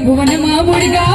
भुवन माँ मुड़गा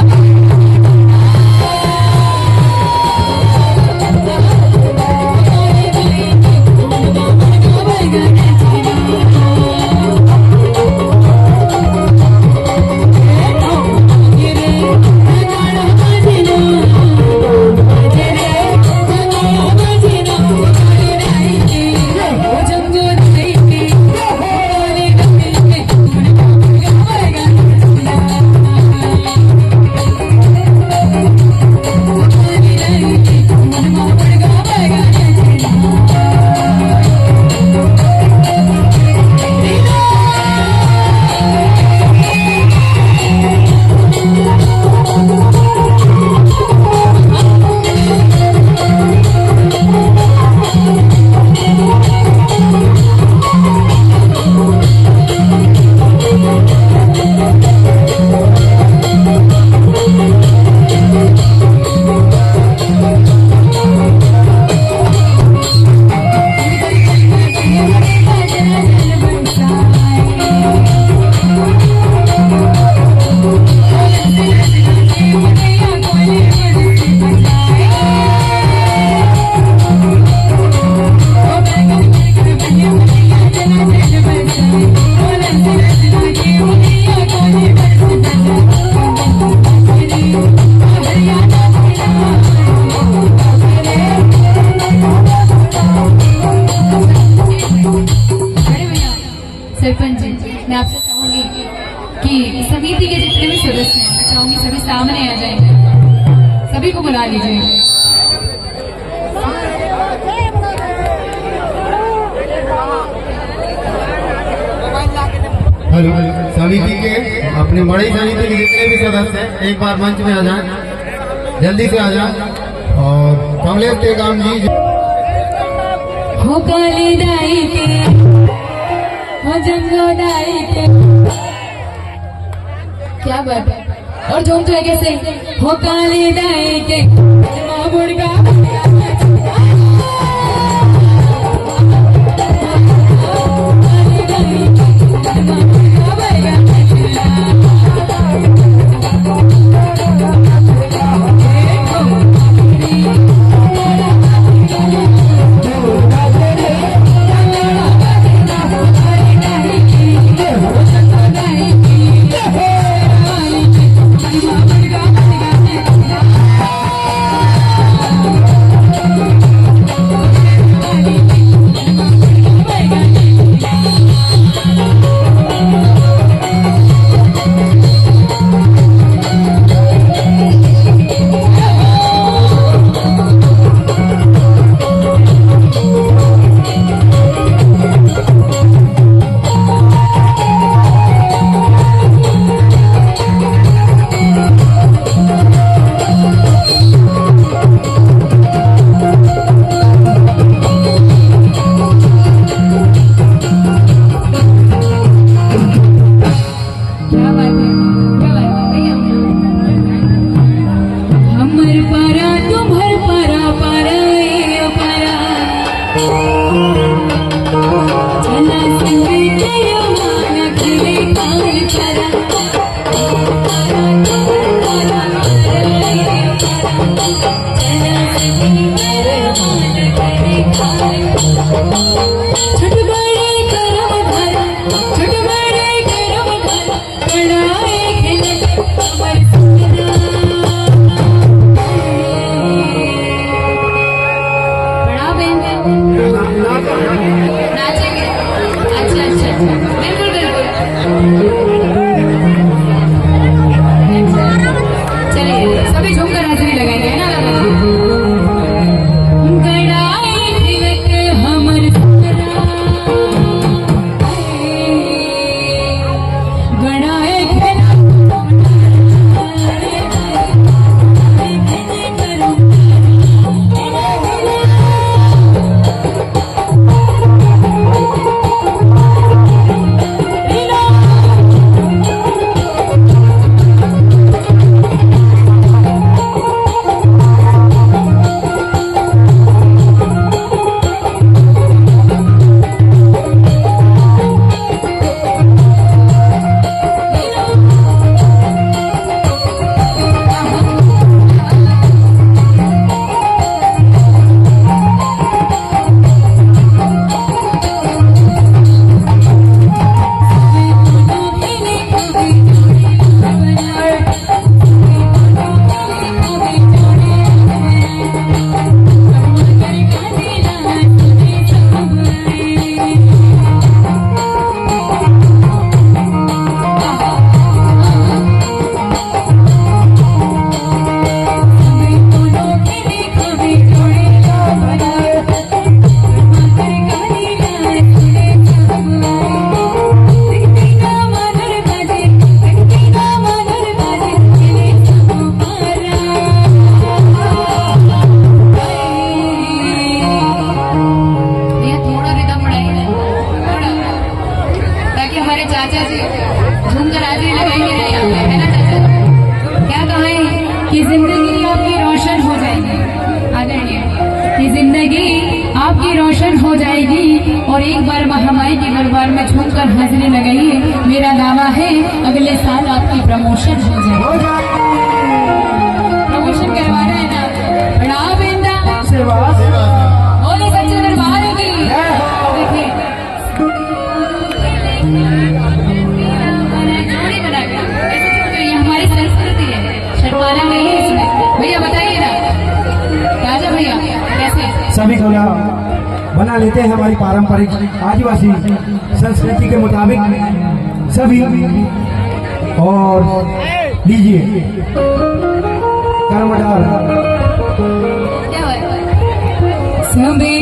सरपंच जी, मैं आपसे चाहूंगी कि समिति के जितने भी सदस्य हैं, मैं चाहूंगी सभी सामने आ जाएं, सभी को बुला लीजिए। हेलो, समिति के अपने बड़ी समिति के जितने भी सदस्य हैं एक बार मंच में आ जाएं, जल्दी से आ जाएं। और कमलेश टेकाम जी हो काली दाई के हो जंगो दाई के, क्या बात है। और झूम तो है कैसे, हो काली दाई के माँ मुड़गा हमर कि जिंदगी आपकी रोशन हो जाएगी, आदरणीय, कि जिंदगी आपकी रोशन हो जाएगी और एक बार महामाई के दरबार में झूमकर हंसने लगाइए। मेरा दावा है अगले साल आपकी प्रमोशन हो जाएगी। प्रमोशन करवा रहे हैं ना, बड़ा बिंदा सेवा बोले सच्चे दरबार की। देखिए जोड़ी बना के ऐसे छोड़ो, ये हमारी संस्कृति है, शर्माना नहीं है इसमें। भैया बताइए ना, राजा भैया कैसे सभी कोला बना लेते हैं हमारी पारंपरिक आदिवासी संस्कृति के मुताबिक सभी। और लीजिए कर्मदार क्या हुआ? सभी